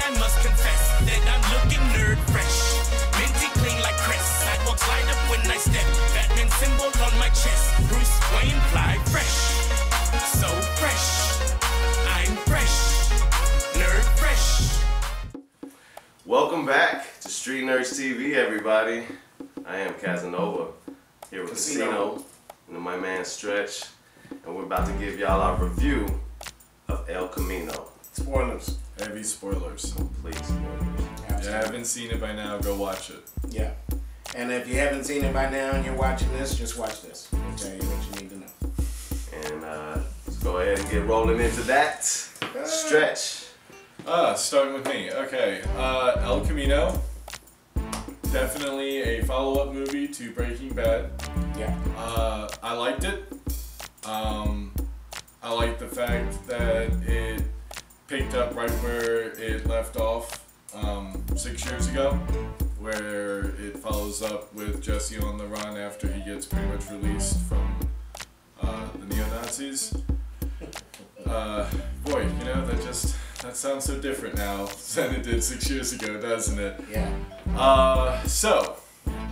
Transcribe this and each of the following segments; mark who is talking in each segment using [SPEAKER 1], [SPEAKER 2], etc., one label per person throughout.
[SPEAKER 1] I must confess that I'm looking nerd fresh. Minty clean like Chris. Sidewalks light up when I step. Batman symbol on my chest. Bruce Wayne fly fresh. So fresh. I'm fresh. Nerd fresh.
[SPEAKER 2] Welcome back to Street Nerdz TV, everybody. I am Casanova here with Casino and my man Stretch, and we're about to give y'all our review of El Camino.
[SPEAKER 3] Spoilers.
[SPEAKER 4] Heavy spoilers.
[SPEAKER 2] Complete spoilers.
[SPEAKER 4] If you haven't seen it by now, go watch it.
[SPEAKER 3] Yeah. And if you haven't seen it by now and you're watching this, just watch this. I'll tell you what you need to know.
[SPEAKER 2] And let's go ahead and get rolling into that. Stretch.
[SPEAKER 4] Starting with me. Okay. El Camino. Definitely a follow-up movie to Breaking Bad.
[SPEAKER 3] Yeah.
[SPEAKER 4] I liked it. I like the fact that it picked up right where it left off 6 years ago, where it follows up with Jesse on the run after he gets pretty much released from the neo-Nazis. Boy, you know, that sounds so different now than it did 6 years ago, doesn't it?
[SPEAKER 3] Yeah.
[SPEAKER 4] So,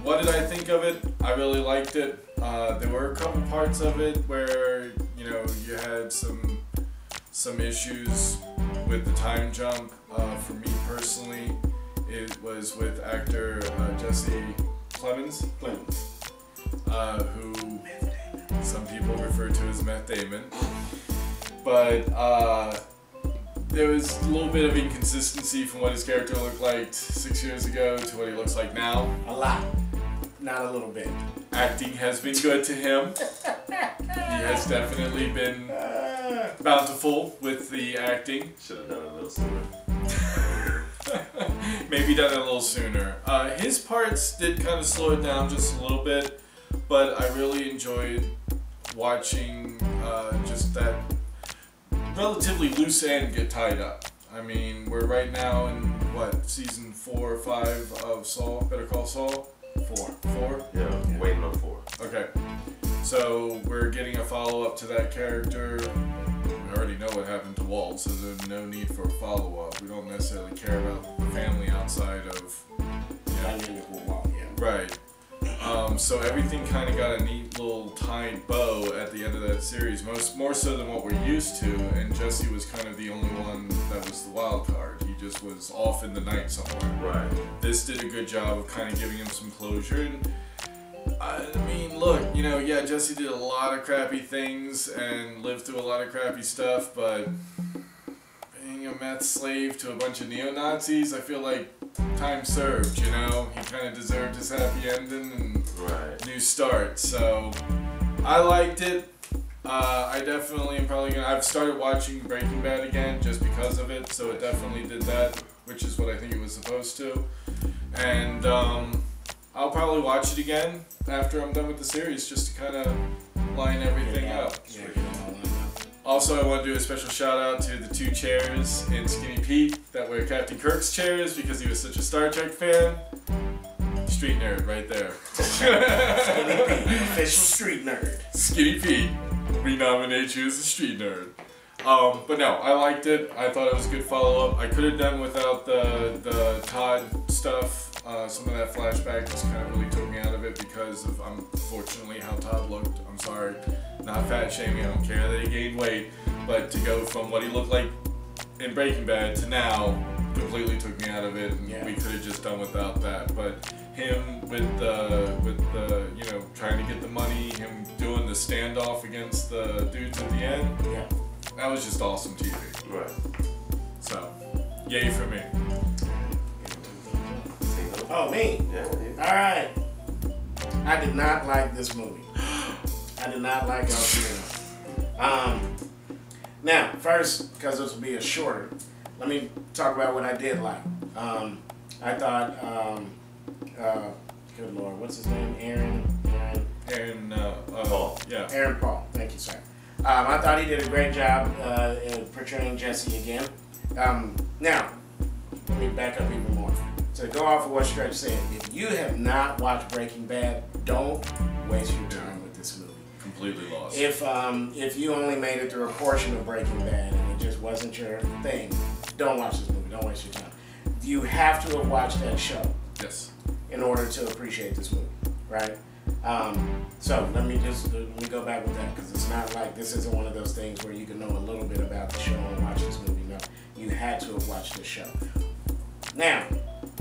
[SPEAKER 4] what did I think of it? I really liked it. There were a couple parts of it where, you know, you had some issues with the time jump. For me personally, it was with actor Jesse Plemons, who some people refer to as Meth Damon. But there was a little bit of inconsistency from what his character looked like 6 years ago to what he looks like now.
[SPEAKER 3] A lot. Not a little bit.
[SPEAKER 4] Acting has been good to him. He has definitely been bountiful with the acting.
[SPEAKER 2] Should have done it a little sooner.
[SPEAKER 4] Maybe done it a little sooner. His parts did kind of slow it down just a little bit, but I really enjoyed watching just that relatively loose end get tied up. I mean, we're right now in, what, season 4 or 5 of Saul, Better Call Saul? 4?
[SPEAKER 2] Yeah, waiting on 4.
[SPEAKER 4] Okay. So we're getting a follow-up to that character. We already know what happened to Walt, so there's no need for a follow-up. We don't necessarily care about the family outside of, right. So everything kind of got a neat little tied bow at the end of that series, more so than what we're used to, and Jesse was kind of the only one that was the wild card. He just was off in the night somewhere.
[SPEAKER 2] Right.
[SPEAKER 4] This did a good job of kind of giving him some closure, and I mean, look, you know, yeah, Jesse did a lot of crappy things and lived through a lot of crappy stuff, but being a meth slave to a bunch of neo-Nazis, I feel like time served, you know? He kind of deserved his happy ending and new start, so I liked it. I definitely am probably gonna, I've started watching Breaking Bad again just because of it, so it definitely did that, which is what I think it was supposed to. And I'll probably watch it again after I'm done with the series just to kind of line everything up.
[SPEAKER 3] Yeah.
[SPEAKER 4] Also, I want to do a special shout out to the 2 chairs in Skinny Pete that were Captain Kirk's chairs because he was such a Star Trek fan. Street nerd right there.
[SPEAKER 3] Skinny Pete, official street nerd.
[SPEAKER 4] Skinny Pete, we nominate you as a street nerd. But no, I liked it. I thought it was a good follow-up. I could have done without the Todd stuff. Some of that flashback just kind of really took me out of it because of, unfortunately, how Todd looked. I'm sorry. Not fat shaming. I don't care that he gained weight. But to go from what he looked like in Breaking Bad to now completely took me out of it. And we could have just done without that. But him with the you know, trying to get the money, him doing the standoff against the dudes at the end.
[SPEAKER 3] Yeah.
[SPEAKER 4] That was just awesome TV.
[SPEAKER 2] Right.
[SPEAKER 4] So, yay for me.
[SPEAKER 3] Oh, me?
[SPEAKER 2] Yeah.
[SPEAKER 3] Alright. I did not like this movie. I did not like El Camino. Now, first, because this will be a shorter, let me talk about what I did like. I thought, good Lord, what's his name? Aaron
[SPEAKER 4] Paul. Yeah.
[SPEAKER 3] Aaron Paul. Thank you, sir. I thought he did a great job in portraying Jesse again. Now, let me back up even more. To go off of what Stretch said, if you have not watched Breaking Bad, don't waste your time with this movie.
[SPEAKER 4] Completely lost.
[SPEAKER 3] If you only made it through a portion of Breaking Bad and it just wasn't your thing, don't watch this movie. Don't waste your time. you have to have watched that show
[SPEAKER 4] Yes.
[SPEAKER 3] in order to appreciate this movie, right? So let me go back with that, because it's not like this isn't one of those things where you can know a little bit about the show and watch this movie. No, you had to have watched the show. Now,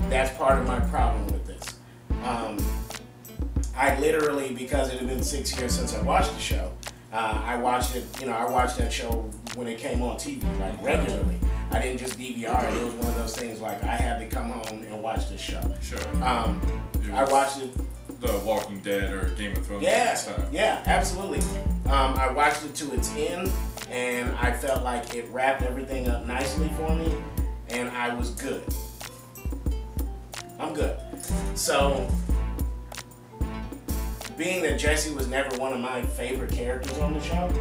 [SPEAKER 3] that's part of my problem with this. I literally, because it had been 6 years since I watched the show, I watched it. I watched that show when it came on TV, like regularly. I didn't just DVR it. It was one of those things like I had to come home and watch this show.
[SPEAKER 4] Sure.
[SPEAKER 3] I watched it.
[SPEAKER 4] The Walking Dead or Game of Thrones.
[SPEAKER 3] Yeah, absolutely. I watched it to its end, and I felt like it wrapped everything up nicely for me, and I was good. I'm good. So, being that Jesse was never one of my favorite characters on the show,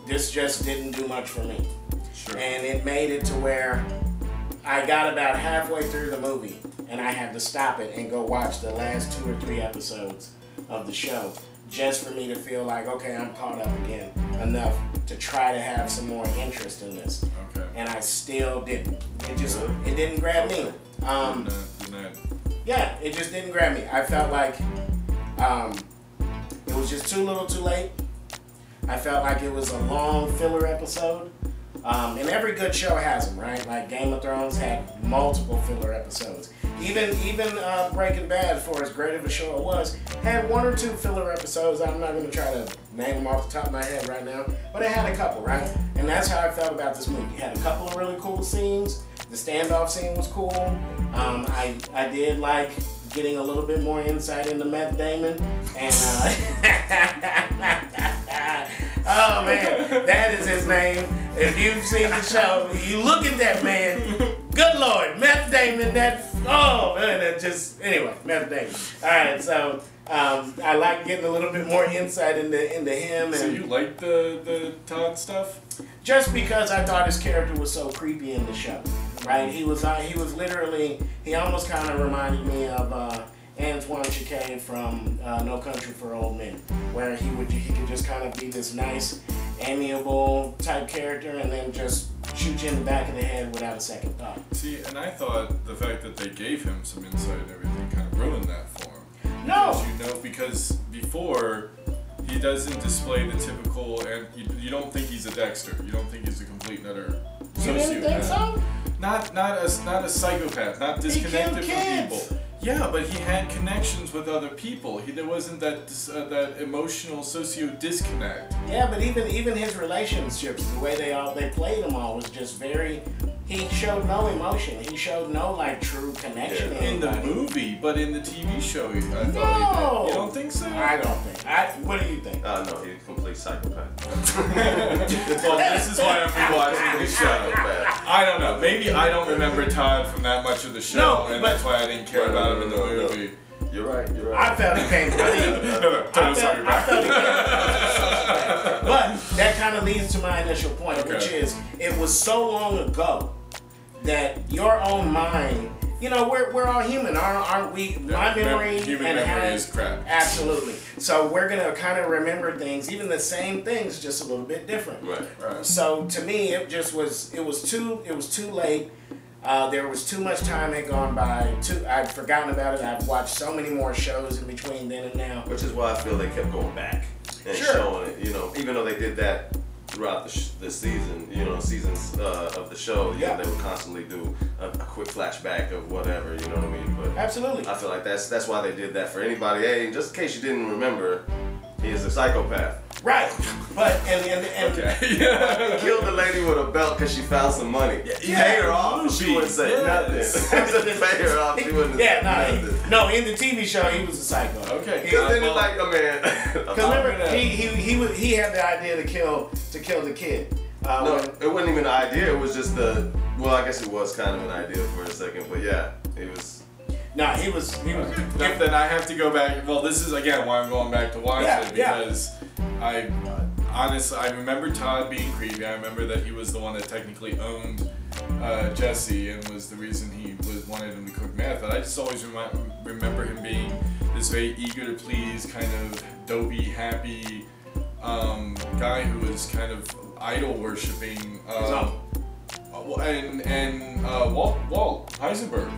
[SPEAKER 3] this just didn't do much for me.
[SPEAKER 4] Sure.
[SPEAKER 3] And it made it to where I got about halfway through the movie, and I had to stop it and go watch the last 2 or 3 episodes of the show, just for me to feel like, okay, I'm caught up again enough to try to have some more interest in this.
[SPEAKER 4] Okay.
[SPEAKER 3] And I still didn't. It didn't grab me. Yeah, it just didn't grab me. I felt like it was just too little too late. I felt like it was a long filler episode. And every good show has them, right? Like Game of Thrones had multiple filler episodes. Even Breaking Bad, for as great of a show it was, had 1 or 2 filler episodes. I'm not going to try to name them off the top of my head right now, but it had a couple, right? And that's how I felt about this movie. It had a couple of really cool scenes. The standoff scene was cool. I did like getting a little bit more insight into Matt Damon. And oh man, that is his name. If you've seen the show, you look at that man. Good Lord, Matt Damon. Anyway, Matt Damon. All right, so I like getting a little bit more insight into him. And
[SPEAKER 4] so you like the Todd stuff?
[SPEAKER 3] Just because I thought his character was so creepy in the show, right? He was literally, he almost kind of reminded me of Antoine Chikay from No Country for Old Men, where he could just kind of be this nice, amiable type character and then just shoot you in the back of the head without a second thought.
[SPEAKER 4] See, and I thought the fact that they gave him some insight and everything kind of ruined that for him.
[SPEAKER 3] No!
[SPEAKER 4] Because before, he doesn't display the typical, and you don't think he's a Dexter. You don't think he's a complete and utter sociopath.
[SPEAKER 3] You didn't think so?
[SPEAKER 4] Not a psychopath, not disconnected from people. Yeah, but he had connections with other people. There wasn't that emotional socio disconnect.
[SPEAKER 3] Yeah, but even his relationships, the way they played them all was just very. He showed no emotion. He showed no true connection.
[SPEAKER 4] In the movie, but in the TV show, I thought he did. You don't think so?
[SPEAKER 3] I don't think. What do you think?
[SPEAKER 2] No, he's a complete psychopath.
[SPEAKER 4] Well, this is why I'm rewatching the show. I don't know. Maybe I don't remember Todd from that much of the show, and that's why I didn't care about him in the movie.
[SPEAKER 2] You're right.
[SPEAKER 3] I felt he came. I felt he came. But that kind of leads to my initial point, which is it was so long ago that your own mind, we're all human, aren't we? My memory
[SPEAKER 4] human memory is crap.
[SPEAKER 3] Absolutely. So we're gonna kind of remember things, even the same things, just a little bit different.
[SPEAKER 2] Right.
[SPEAKER 3] So to me, it was too late. There was too much time had gone by. I'd forgotten about it. I've watched so many more shows in between then and now.
[SPEAKER 2] Which is why I feel they kept going back and showing it. Even though they did that throughout the season, seasons of the show, they would constantly do a quick flashback of whatever, you know what I mean? But
[SPEAKER 3] absolutely,
[SPEAKER 2] I feel like that's why they did that for anybody. Hey, just in case you didn't remember, he is a psychopath.
[SPEAKER 3] Right, but and
[SPEAKER 2] okay. He killed the lady with a belt because she found some money. He paid her off. She wouldn't say nothing. Just paid her off. She wouldn't say nothing.
[SPEAKER 3] No, in the TV show, he was a psycho.
[SPEAKER 2] Okay. Because then it's like a man.
[SPEAKER 3] Because remember, he had the idea to kill the kid.
[SPEAKER 2] No, it wasn't even an idea. It was just I guess it was kind of an idea for a second, but yeah, it was.
[SPEAKER 3] No, he was.
[SPEAKER 4] Then I have to go back. Well, this is again why I'm going back to watch it because I honestly I remember Todd being creepy. I remember that he was the one that technically owned Jesse and was the reason he wanted him to cook meth. And I just always remember him being this very eager to please, kind of dopey, happy guy who was kind of idol worshipping. Walt Heisenberg.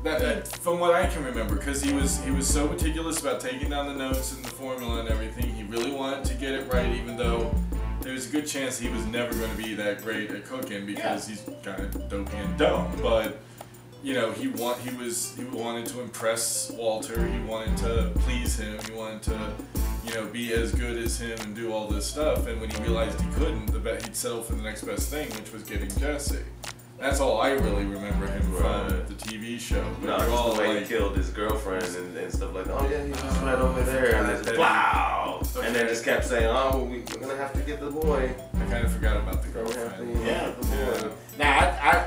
[SPEAKER 4] That from what I can remember, because he was so meticulous about taking down the notes and the formula and everything. He really wanted to get it right, even though there's a good chance he was never going to be that great at cooking because he's kind of dopey and dumb. But you know, he wanted to impress Walter. He wanted to please him. He wanted to, you know, be as good as him and do all this stuff. And when he realized he couldn't, he'd settle for the next best thing, which was getting Jesse. That's all I really remember him from the TV show.
[SPEAKER 2] No, just the way he killed his girlfriend and stuff like that. Oh yeah, he's just right over there, and then wow, and then just kept saying, "Oh, we're gonna have to get the boy."
[SPEAKER 4] I kind of forgot about the girlfriend.
[SPEAKER 3] Yeah, the boy. Now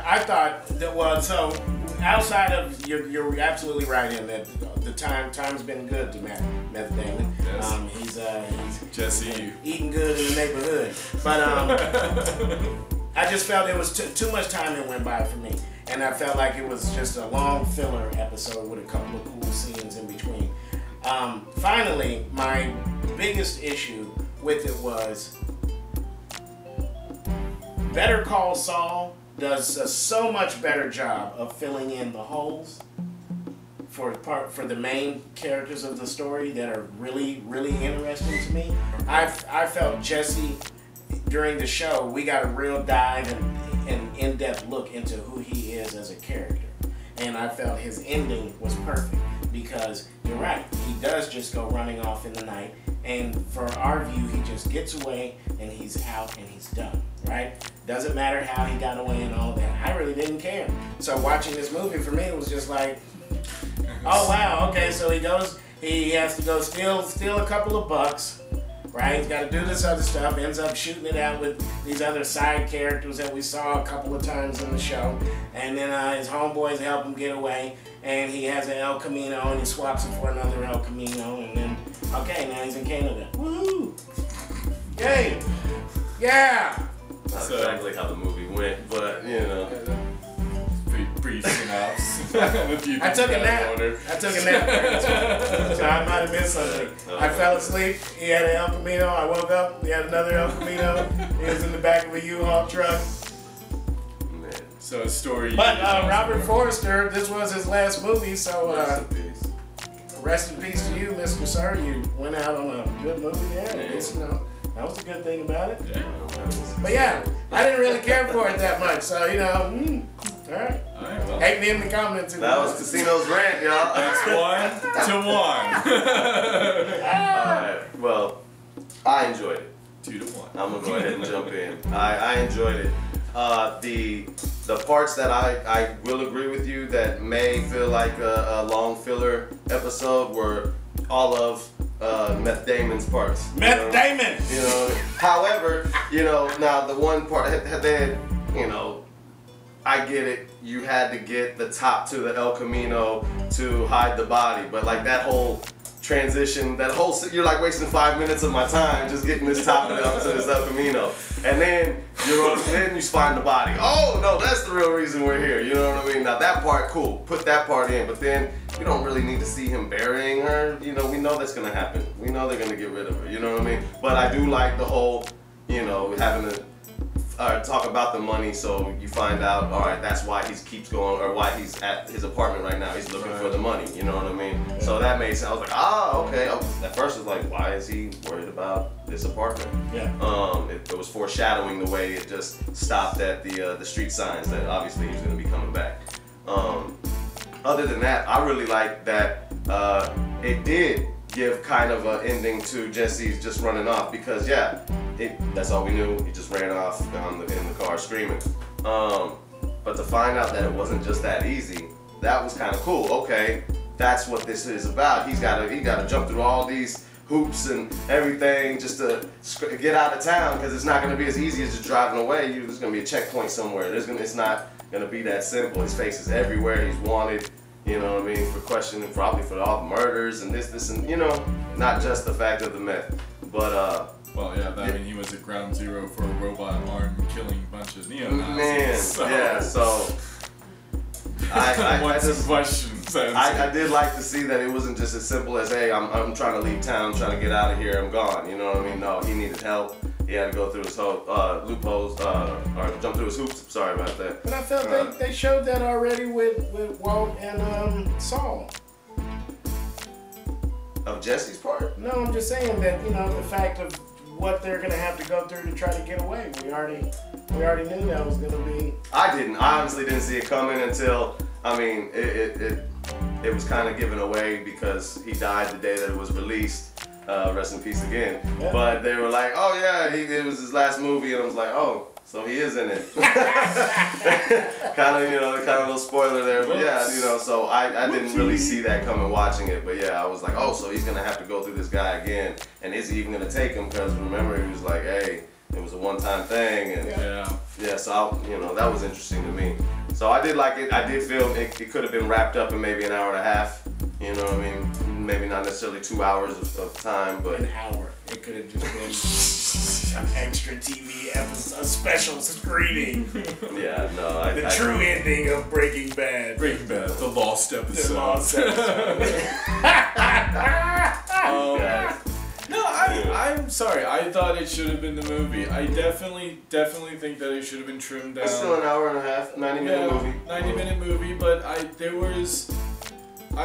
[SPEAKER 3] I thought that so outside of you're absolutely right in that the time's been good to Meth Damon.
[SPEAKER 4] Yes.
[SPEAKER 3] He's
[SPEAKER 4] Jesse
[SPEAKER 3] eating good in the neighborhood, but I just felt it was too much time that went by for me, and I felt like it was just a long filler episode with a couple of cool scenes in between. Finally, my biggest issue with it was Better Call Saul does a so much better job of filling in the holes for the main characters of the story that are really, really interesting to me. I felt Jesse, during the show, we got a real dive and in-depth look into who he is as a character. And I felt his ending was perfect because you're right, he does just go running off in the night, and for our view, he just gets away and he's out and he's done, right? Doesn't matter how he got away and all of that. I really didn't care. So watching this movie, for me, it was just like, oh wow, okay, so he has to go steal a couple of bucks, right? He's got to do this other stuff, ends up shooting it out with these other side characters that we saw a couple of times in the show, and then his homeboys help him get away, and he has an El Camino, and he swaps it for another El Camino, and then, okay, now he's in Canada. Woo! Yay! Yeah!
[SPEAKER 2] Not exactly how the movie went, but, you know.
[SPEAKER 4] Brief synopsis.
[SPEAKER 3] I took a nap. So I might have missed something. I fell asleep. He had an El Camino. I woke up. He had another El Camino. He was in the back of a U-Haul truck.
[SPEAKER 2] Man.
[SPEAKER 4] So a story.
[SPEAKER 3] But Robert Forster, this was his last movie, so rest in peace to you, Mr. Sir. You went out on a good movie there. I guess, you know, that was a good thing about it.
[SPEAKER 4] Yeah.
[SPEAKER 3] But yeah, I didn't really care for it that much. So, you know, all right.
[SPEAKER 4] Well.
[SPEAKER 3] Hate me in the comments.
[SPEAKER 2] That was Casino's rant, y'all.
[SPEAKER 4] That's 1-1.
[SPEAKER 2] Alright, well, I enjoyed it.
[SPEAKER 4] 2-1.
[SPEAKER 2] I'm gonna go ahead and jump in. I enjoyed it. The parts that I will agree with you that may feel like a long filler episode were all of Meth Damon's parts.
[SPEAKER 3] Meth Damon!
[SPEAKER 2] You know, however, you know, now the one part, you know, I get it. You had to get the top to the El Camino to hide the body, but like that whole transition, you're like wasting 5 minutes of my time just getting this top up to this El Camino, and then you find the body. Oh no, that's the real reason we're here. You know what I mean? Now that part, cool. Put that part in, but then we don't really need to see him burying her. You know, we know that's gonna happen. We know they're gonna get rid of her. You know what I mean? But I do like the whole, you know, having to talk about the money, so you find out, all right, that's why he keeps going, or why he's at his apartment right now. He's looking for the money. You know what I mean? Yeah. So that made sense. I was like, okay. At first, it was like, why is he worried about this apartment?
[SPEAKER 3] Yeah.
[SPEAKER 2] It was foreshadowing the way it just stopped at the street signs that obviously he was going to be coming back. Other than that, I really like that it did give kind of an ending to Jesse's just running off, because that's all we knew. He just ran off in the car screaming. But to find out that it wasn't just that easy, that was kind of cool. Okay, that's what this is about. He got to jump through all these hoops and everything just to get out of town, because it's not going to be as easy as just driving away. There's going to be a checkpoint somewhere. It's not going to be that simple. His face is everywhere. He's wanted. You know what I mean, for questioning, probably for all the murders and this, and you know, not just the fact of the meth, but
[SPEAKER 4] well, yeah, I mean, he was at ground zero for a robot arm killing a bunch of neo-Nazis.
[SPEAKER 2] Man, so I just
[SPEAKER 4] questions.
[SPEAKER 2] I did like to see that it wasn't just as simple as, hey, I'm trying to leave town, I'm trying to get out of here, I'm gone. You know what I mean? No, he needed help. he had to go through his whole loopholes or jump through his hoops. Sorry about that.
[SPEAKER 3] But I felt they showed that already with Walt and Saul.
[SPEAKER 2] Of Jesse's part?
[SPEAKER 3] No, I'm just saying that, you know, the fact of what they're gonna have to go through to try to get away. We already knew that was gonna be.
[SPEAKER 2] I honestly didn't see it coming until, I mean, it was kind of given away because he died the day that it was released. Rest in peace again.
[SPEAKER 3] Yeah.
[SPEAKER 2] But they were like, oh yeah, it was his last movie, and I was like, oh, so he is in it. kind of a little spoiler there, but yeah, you know, so I didn't really see that coming watching it, but yeah, I was like, oh, so he's gonna have to go through this guy again, and is he even gonna take him? Because remember, he was like, hey, it was a one-time thing, and yeah, so that was interesting to me. So I did like it. I did feel it could have been wrapped up in maybe an hour and a half. You know what I mean? Maybe not necessarily 2 hours of time, but
[SPEAKER 3] an hour. It could have just been an extra TV episode, a special screening.
[SPEAKER 2] Yeah, no.
[SPEAKER 3] The true ending of Breaking Bad.
[SPEAKER 4] Breaking Bad, the lost episode.
[SPEAKER 3] The lost episode.
[SPEAKER 4] No, I'm sorry. I thought it should have been the movie. I definitely think that it should have been trimmed down.
[SPEAKER 2] It's still an hour and a half, 90-minute movie.
[SPEAKER 4] 90-minute movie, but I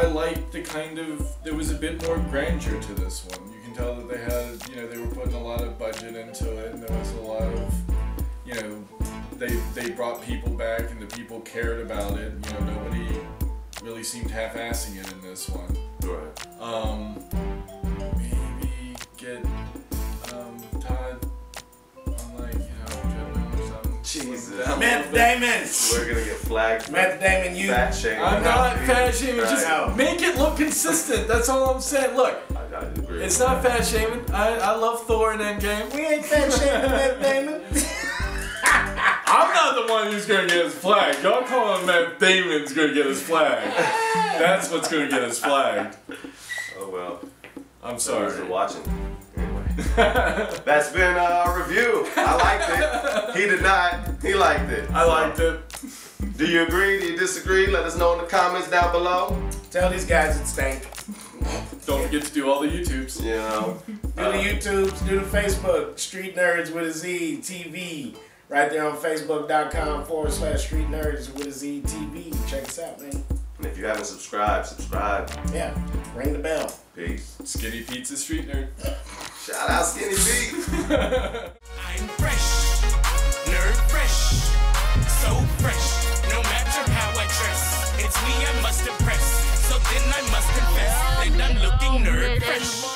[SPEAKER 4] liked the kind of, there was a bit more grandeur to this one. You can tell that they had, they were putting a lot of budget into it, and there was a lot of, they brought people back, and the people cared about it. Nobody really seemed half-assing it in this one.
[SPEAKER 2] Right.
[SPEAKER 4] Maybe get Todd on treadmill or something.
[SPEAKER 2] Jesus.
[SPEAKER 3] Meth Damon.
[SPEAKER 2] We're gonna get flagged.
[SPEAKER 3] Meth Damon, you.
[SPEAKER 2] Fat shaming.
[SPEAKER 4] I'm not fat shaming. Just
[SPEAKER 3] Right.
[SPEAKER 4] make it look consistent. That's all I'm saying. Look,
[SPEAKER 2] I agree.
[SPEAKER 4] it's not fat shaming. I love Thor and Endgame.
[SPEAKER 3] We ain't fat shaming Meth Damon.
[SPEAKER 4] I'm not the one who's gonna get his flag. Y'all calling Matt Damon's gonna get his flag. That's what's gonna get his flag.
[SPEAKER 2] Oh well.
[SPEAKER 4] I'm
[SPEAKER 2] Sorry
[SPEAKER 4] sorry.
[SPEAKER 2] for watching. Anyway, that's been a review. I liked it. He did not. He liked it.
[SPEAKER 4] I liked it.
[SPEAKER 2] Do you agree? Do you disagree? Let us know in the comments down below.
[SPEAKER 3] Tell these guys it stank.
[SPEAKER 4] Don't forget to do all the YouTubes.
[SPEAKER 2] You know.
[SPEAKER 3] Do the YouTubes, do the Facebook, Street Nerdz with a Z TV. Right there on Facebook.com/Street Nerdz with a Z TV. Check us out, man.
[SPEAKER 2] And if you haven't subscribed, subscribe.
[SPEAKER 3] Yeah, ring the bell.
[SPEAKER 2] Peace.
[SPEAKER 4] Skinny Pizza Street Nerd.
[SPEAKER 2] Shout out Skinny Pete.
[SPEAKER 1] I'm fresh, nerd fresh, so fresh. No matter how I dress, it's me I must impress. So then I must confess that I'm looking nerd fresh.